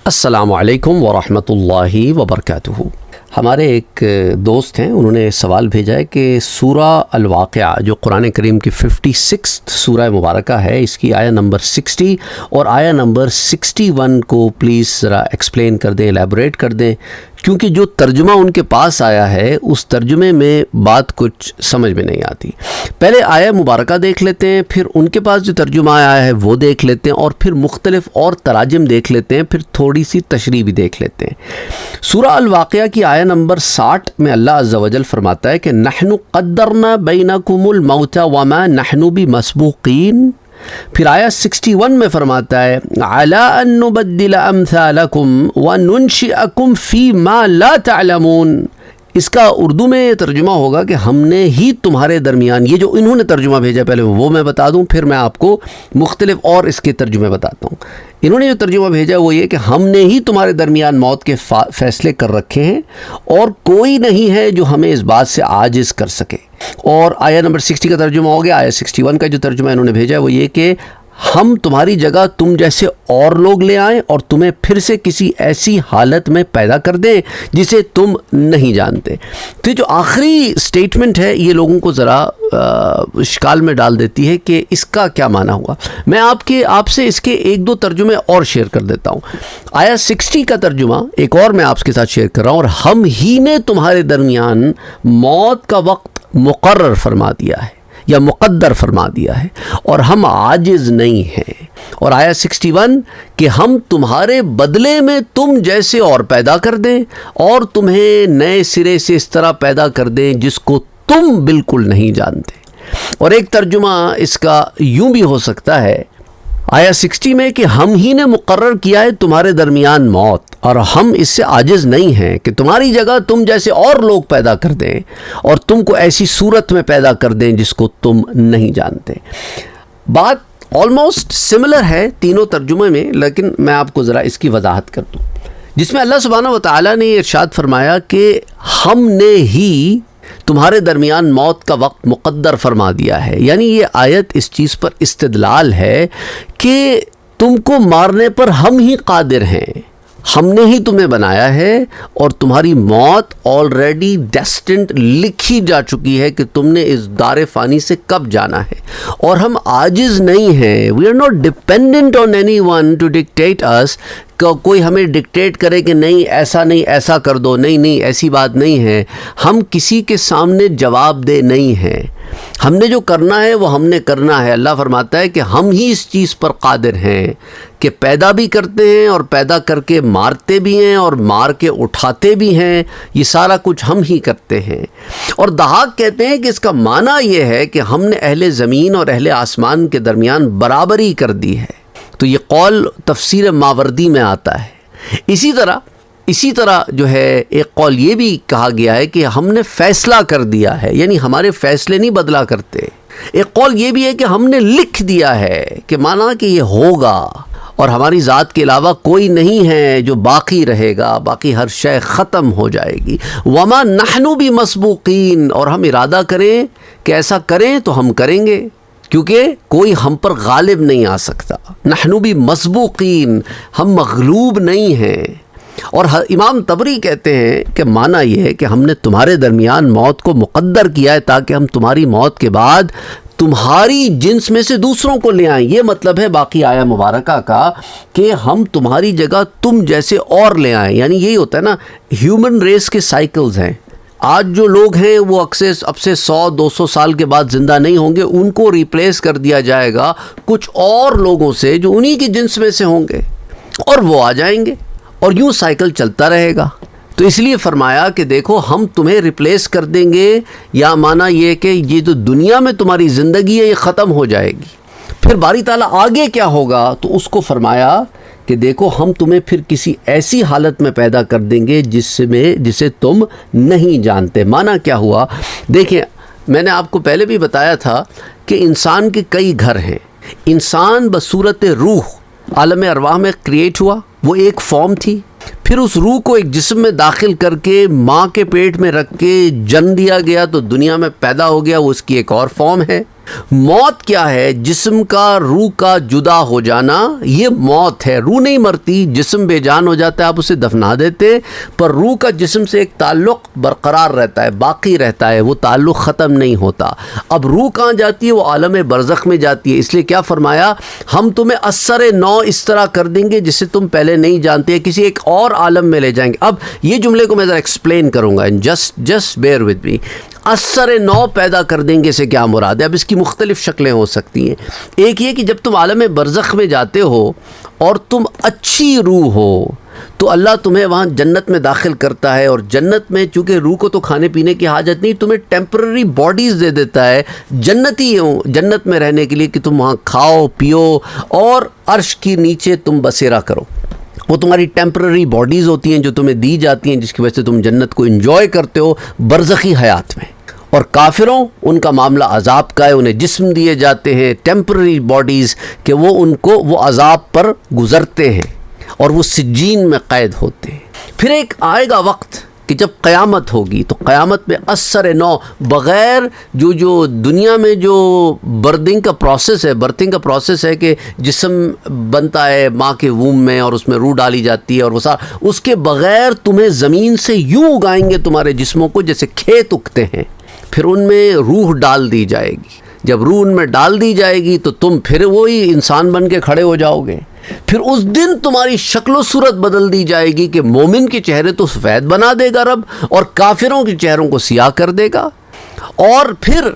السلام علیکم ورحمۃ اللہ وبرکاتہ۔ ہمارے ایک دوست ہیں، انہوں نے سوال بھیجا ہے کہ سورہ الواقعہ جو قرآن کریم کی 56 سورہ مبارکہ ہے، اس کی آیہ نمبر 60 اور آیہ نمبر 61 کو پلیز ذرا ایکسپلین کر دیں، ایلیبوریٹ کر دیں، کیونکہ جو ترجمہ ان کے پاس آیا ہے اس ترجمے میں بات کچھ سمجھ میں نہیں آتی۔ پہلے آیہ مبارکہ دیکھ لیتے ہیں، پھر ان کے پاس جو ترجمہ آیا ہے وہ دیکھ لیتے ہیں، اور پھر مختلف اور تراجم دیکھ لیتے ہیں، پھر تھوڑی سی تشریح بھی دیکھ لیتے ہیں۔ سورہ الواقعہ کی آیہ نمبر 60 میں اللہ عز و جل فرماتا ہے کہ نحن قدرنا بینکم الموت وما نحن بمسبوقین۔ پھر آیہ 61 میں فرماتا ہے علی ان نبدل امثالکم وننشئکم فی ما لا تعلمون۔ اس کا اردو میں ترجمہ ہوگا کہ ہم نے ہی تمہارے درمیان، یہ جو انہوں نے ترجمہ بھیجا پہلے وہ میں بتا دوں، پھر میں آپ کو مختلف اور اس کے ترجمے بتاتا ہوں۔ انہوں نے جو ترجمہ بھیجا وہ یہ کہ ہم نے ہی تمہارے درمیان موت کے فیصلے کر رکھے ہیں اور کوئی نہیں ہے جو ہمیں اس بات سے عاجز کر سکے۔ اور آیہ نمبر 60 کا ترجمہ ہو گیا۔ آیہ 61 کا جو ترجمہ انہوں نے بھیجا ہے وہ یہ کہ ہم تمہاری جگہ تم جیسے اور لوگ لے آئیں اور تمہیں پھر سے کسی ایسی حالت میں پیدا کر دیں جسے تم نہیں جانتے۔ تو جو آخری سٹیٹمنٹ ہے یہ لوگوں کو ذرا اشکال میں ڈال دیتی ہے کہ اس کا کیا معنی ہوا۔ میں آپ سے اس کے ایک دو ترجمے اور شیئر کر دیتا ہوں۔ آیہ 60 کا ترجمہ ایک اور میں آپ کے ساتھ شیئر کر رہا ہوں، اور ہم ہی نے تمہارے درمیان موت کا وقت مقرر فرما دیا ہے یا مقدر فرما دیا ہے اور ہم عاجز نہیں ہیں۔ اور آیہ 61 کہ ہم تمہارے بدلے میں تم جیسے اور پیدا کر دیں اور تمہیں نئے سرے سے اس طرح پیدا کر دیں جس کو تم بالکل نہیں جانتے۔ اور ایک ترجمہ اس کا یوں بھی ہو سکتا ہے آیہ 60 میں کہ ہم ہی نے مقرر کیا ہے تمہارے درمیان موت اور ہم اس سے عاجز نہیں ہیں کہ تمہاری جگہ تم جیسے اور لوگ پیدا کر دیں اور تم کو ایسی صورت میں پیدا کر دیں جس کو تم نہیں جانتے۔ بات آلموسٹ سملر ہے تینوں ترجمے میں، لیکن میں آپ کو ذرا اس کی وضاحت کر دوں، جس میں اللہ سبحانہ و تعالیٰ نے ارشاد فرمایا کہ ہم نے ہی تمہارے درمیان موت کا وقت مقدر فرما دیا ہے۔ یعنی یہ آیت اس چیز پر استدلال ہے کہ تم کو مارنے پر ہم ہی قادر ہیں، ہم نے ہی تمہیں بنایا ہے اور تمہاری موت آلریڈی ڈیسٹنڈ لکھی جا چکی ہے کہ تم نے اس دار فانی سے کب جانا ہے، اور ہم عاجز نہیں ہیں۔ We are not dependent on anyone to dictate us, کوئی ہمیں ڈکٹیٹ کرے کہ نہیں ایسا نہیں ایسا کر دو، نہیں ایسی بات نہیں ہے۔ ہم کسی کے سامنے جواب دہ نہیں ہیں، ہم نے جو کرنا ہے وہ ہم نے کرنا ہے۔ اللہ فرماتا ہے کہ ہم ہی اس چیز پر قادر ہیں کہ پیدا بھی کرتے ہیں اور پیدا کر کے مارتے بھی ہیں اور مار کے اٹھاتے بھی ہیں، یہ سارا کچھ ہم ہی کرتے ہیں۔ اور دہاق کہتے ہیں کہ اس کا معنی یہ ہے کہ ہم نے اہل زمین اور اہل آسمان کے درمیان برابری کر دی ہے۔ تو یہ قول تفسیر ماوردی میں آتا ہے۔ اسی طرح جو ہے ایک قول یہ بھی کہا گیا ہے کہ ہم نے فیصلہ کر دیا ہے، یعنی ہمارے فیصلے نہیں بدلا کرتے۔ ایک قول یہ بھی ہے کہ ہم نے لکھ دیا ہے، کہ مانا کہ یہ ہوگا اور ہماری ذات کے علاوہ کوئی نہیں ہے جو باقی رہے گا، باقی ہر شے ختم ہو جائے گی۔ وما نحن بمسبوقین، اور ہم ارادہ کریں کہ ایسا کریں تو ہم کریں گے، کیونکہ کوئی ہم پر غالب نہیں آ سکتا۔ نحن بمسبوقین، ہم مغلوب نہیں ہیں۔ اور امام طبری کہتے ہیں کہ معنی یہ ہے کہ ہم نے تمہارے درمیان موت کو مقدر کیا ہے تاکہ ہم تمہاری موت کے بعد تمہاری جنس میں سے دوسروں کو لے آئیں۔ یہ مطلب ہے باقی آیہ مبارکہ کا کہ ہم تمہاری جگہ تم جیسے اور لے آئیں۔ یعنی یہی ہوتا ہے نا، ہیومن ریس کے سائیکلز ہیں۔ آج جو لوگ ہیں وہ اکثر اب سے 100-200 سال کے بعد زندہ نہیں ہوں گے، ان کو ریپلیس کر دیا جائے گا کچھ اور لوگوں سے جو انہی کی جنس میں سے ہوں گے، اور وہ آ جائیں گے اور یوں سائیکل چلتا رہے گا۔ تو اس لیے فرمایا کہ دیکھو ہم تمہیں ریپلیس کر دیں گے، یا معنی یہ کہ یہ جو دنیا میں تمہاری زندگی ہے یہ ختم ہو جائے گی۔ پھر باری تعالیٰ آگے کیا ہوگا تو اس کو فرمایا کہ دیکھو ہم تمہیں پھر کسی ایسی حالت میں پیدا کر دیں گے جسے تم نہیں جانتے۔ معنی کیا ہوا؟ دیکھیں، میں نے آپ کو پہلے بھی بتایا تھا کہ انسان کے کئی گھر ہیں۔ انسان بصورت روح عالم ارواح میں کریٹ ہوا، وہ ایک فارم تھی، پھر پھر اس روح کو ایک جسم میں داخل کر کے ماں کے پیٹ میں رکھ کے جن دیا گیا تو دنیا میں پیدا ہو گیا، وہ اس کی ایک اور فارم ہے۔ موت کیا ہے؟ جسم کا روح کا جدا ہو جانا، یہ موت ہے۔ روح نہیں مرتی، جسم بے جان ہو جاتا ہے، آپ اسے دفنا دیتے، پر روح کا جسم سے ایک تعلق برقرار رہتا ہے، باقی رہتا ہے، وہ تعلق ختم نہیں ہوتا۔ اب روح کہاں جاتی ہے؟ وہ عالم برزخ میں جاتی ہے۔ اس لیے کیا فرمایا؟ ہم تمہیں اثر نو اس طرح کر دیں گے جسے تم پہلے نہیں جانتے، کسی ایک اور عالم میں لے جائیں گے۔ اب یہ جملے کو میں ذرا ایکسپلین کروں گا، جسٹ بیئر ود می۔ اثر نو پیدا کر دیں گے سے کیا مراد ہے؟ اب اس کی مختلف شکلیں ہو سکتی ہیں۔ ایک یہ کہ جب تم عالم برزخ میں جاتے ہو اور تم اچھی روح ہو تو اللہ تمہیں وہاں جنت میں داخل کرتا ہے، اور جنت میں چونکہ روح کو تو کھانے پینے کی حاجت نہیں، تمہیں ٹیمپرری باڈیز دے دیتا ہے جنتی ہوں جنت میں رہنے کے لیے، کہ تم وہاں کھاؤ پیو اور عرش کے نیچے تم بسیرا کرو۔ وہ تمہاری ٹیمپرری باڈیز ہوتی ہیں جو تمہیں دی جاتی ہیں، جس کی وجہ سے تم جنت کو انجوائے کرتے ہو برزخی حیات میں۔ اور کافروں، ان کا معاملہ عذاب کا ہے، انہیں جسم دیے جاتے ہیں ٹیمپرری باڈیز کہ وہ عذاب پر گزرتے ہیں اور وہ سجین میں قید ہوتے ہیں۔ پھر ایک آئے گا وقت کہ جب قیامت ہوگی تو قیامت میں اثر نو، بغیر جو دنیا میں جو برتنگ کا پروسیس ہے کہ جسم بنتا ہے ماں کے ووم میں اور اس میں روح ڈالی جاتی ہے اور وہ اس کے بغیر تمہیں زمین سے یوں اگائیں گے تمہارے جسموں کو جیسے کھیت اگتے ہیں، پھر ان میں روح ڈال دی جائے گی۔ جب روح ان میں ڈال دی جائے گی تو تم پھر وہی انسان بن کے کھڑے ہو جاؤ گے۔ پھر اس دن تمہاری شکل و صورت بدل دی جائے گی کہ مومن کے چہرے تو سفید بنا دے گا رب، اور کافروں کے چہروں کو سیاہ کر دے گا۔ اور پھر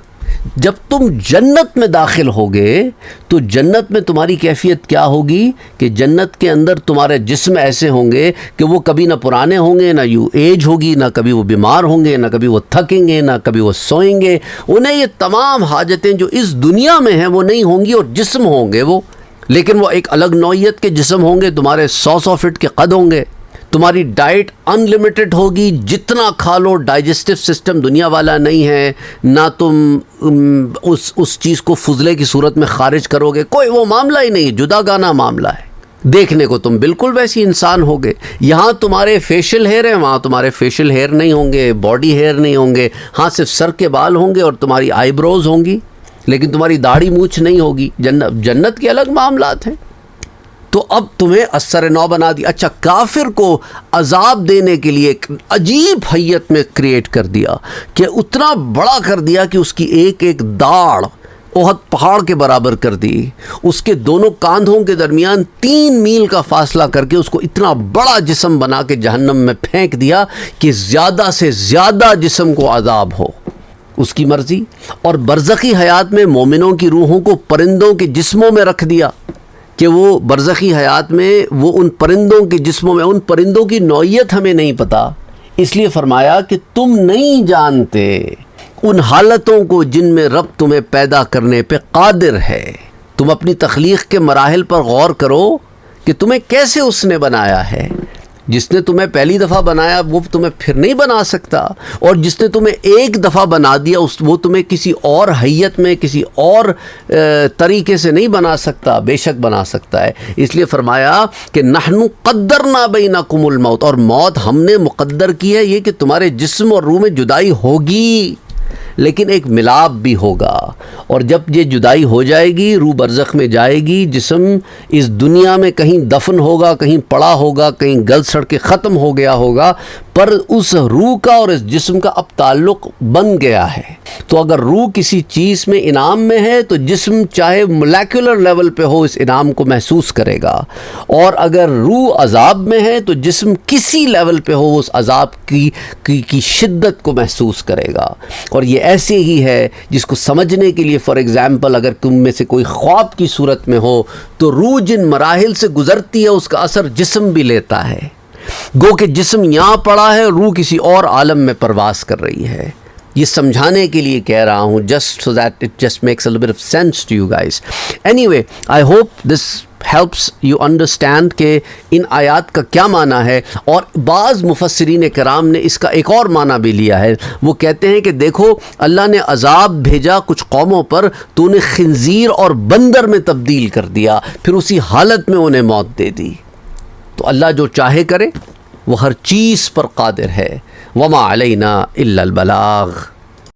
جب تم جنت میں داخل ہوگے تو جنت میں تمہاری کیفیت کیا ہوگی کہ جنت کے اندر تمہارے جسم ایسے ہوں گے کہ وہ کبھی نہ پرانے ہوں گے، نہ ایج ہوگی، نہ کبھی وہ بیمار ہوں گے، نہ کبھی وہ تھکیں گے، نہ کبھی وہ سوئیں گے۔ انہیں یہ تمام حاجتیں جو اس دنیا میں ہیں وہ نہیں ہوں گی، اور جسم ہوں گے وہ، لیکن وہ ایک الگ نوعیت کے جسم ہوں گے، تمہارے 100 فٹ کے قد ہوں گے، تمہاری ڈائٹ ان لمیٹڈ ہوگی، جتنا کھا لو، ڈائجسٹو سسٹم دنیا والا نہیں ہے، نہ تم اس چیز کو فضلے کی صورت میں خارج کرو گے، کوئی وہ معاملہ ہی نہیں، جدا گانا معاملہ ہے۔ دیکھنے کو تم بالکل ویسی انسان ہوگے، یہاں تمہارے فیشل ہیئر ہیں، وہاں تمہارے فیشل ہیئر نہیں ہوں گے، باڈی ہیئر نہیں ہوں گے، ہاں صرف سر کے بال ہوں گے اور تمہاری آئی بروز ہوں گی، لیکن تمہاری داڑھی مونچھ نہیں ہوگی۔ جنت کے الگ معاملات ہیں۔ تو اب تمہیں اثر نو بنا دیا۔ اچھا، کافر کو عذاب دینے کے لیے ایک عجیب حیت میں کریٹ کر دیا، کہ اتنا بڑا کر دیا کہ اس کی ایک ایک داڑھ احد پہاڑ کے برابر کر دی، اس کے دونوں کاندھوں کے درمیان 3 میل کا فاصلہ کر کے اس کو اتنا بڑا جسم بنا کے جہنم میں پھینک دیا کہ زیادہ سے زیادہ جسم کو عذاب ہو، اس کی مرضی۔ اور برزخی حیات میں مومنوں کی روحوں کو پرندوں کے جسموں میں رکھ دیا، کہ وہ برزخی حیات میں وہ ان پرندوں کے جسموں میں، ان پرندوں کی نوعیت ہمیں نہیں پتہ، اس لیے فرمایا کہ تم نہیں جانتے ان حالتوں کو جن میں رب تمہیں پیدا کرنے پہ قادر ہے۔ تم اپنی تخلیق کے مراحل پر غور کرو کہ تمہیں کیسے اس نے بنایا ہے۔ جس نے تمہیں پہلی دفعہ بنایا وہ تمہیں پھر نہیں بنا سکتا، اور جس نے تمہیں ایک دفعہ بنا دیا وہ تمہیں کسی اور حیت میں کسی اور طریقے سے نہیں بنا سکتا، بے شک بنا سکتا ہے۔ اس لیے فرمایا کہ نحن قدرنا بینکم الموت، اور موت ہم نے مقدر کی ہے، یہ کہ تمہارے جسم اور روح میں جدائی ہوگی، لیکن ایک ملاپ بھی ہوگا۔ اور جب یہ جدائی ہو جائے گی، روح برزخ میں جائے گی، جسم اس دنیا میں کہیں دفن ہوگا، کہیں پڑا ہوگا، کہیں گل سڑ کے ختم ہو گیا ہوگا، پر اس روح کا اور اس جسم کا اب تعلق بن گیا ہے۔ تو اگر روح کسی چیز میں انعام میں ہے تو جسم چاہے مولیکولر لیول پہ ہو اس انعام کو محسوس کرے گا، اور اگر روح عذاب میں ہے تو جسم کسی لیول پہ ہو اس عذاب کی شدت کو محسوس کرے گا۔ اور یہ ایسے ہی ہے جس کو سمجھنے کے لیے، فار ایگزامپل اگر تم میں سے کوئی خواب کی صورت میں ہو تو روح جن مراحل سے گزرتی ہے اس کا اثر جسم بھی لیتا ہے، گو کہ جسم یہاں پڑا ہے، روح کسی اور عالم میں پرواز کر رہی ہے۔ یہ سمجھانے کے لیے کہہ رہا ہوں، just so that it just makes a little bit of sense to you guys. Anyway, I hope this helps you understand کہ ان آیات کا کیا معنی ہے۔ اور بعض مفسرین کرام نے اس کا ایک اور معنی بھی لیا ہے، وہ کہتے ہیں کہ دیکھو اللہ نے عذاب بھیجا کچھ قوموں پر تو انہیں خنزیر اور بندر میں تبدیل کر دیا، پھر اسی حالت میں انہیں موت دے دی۔ تو اللہ جو چاہے کرے، وہ ہر چیز پر قادر ہے، وما علینا الا البلاغ۔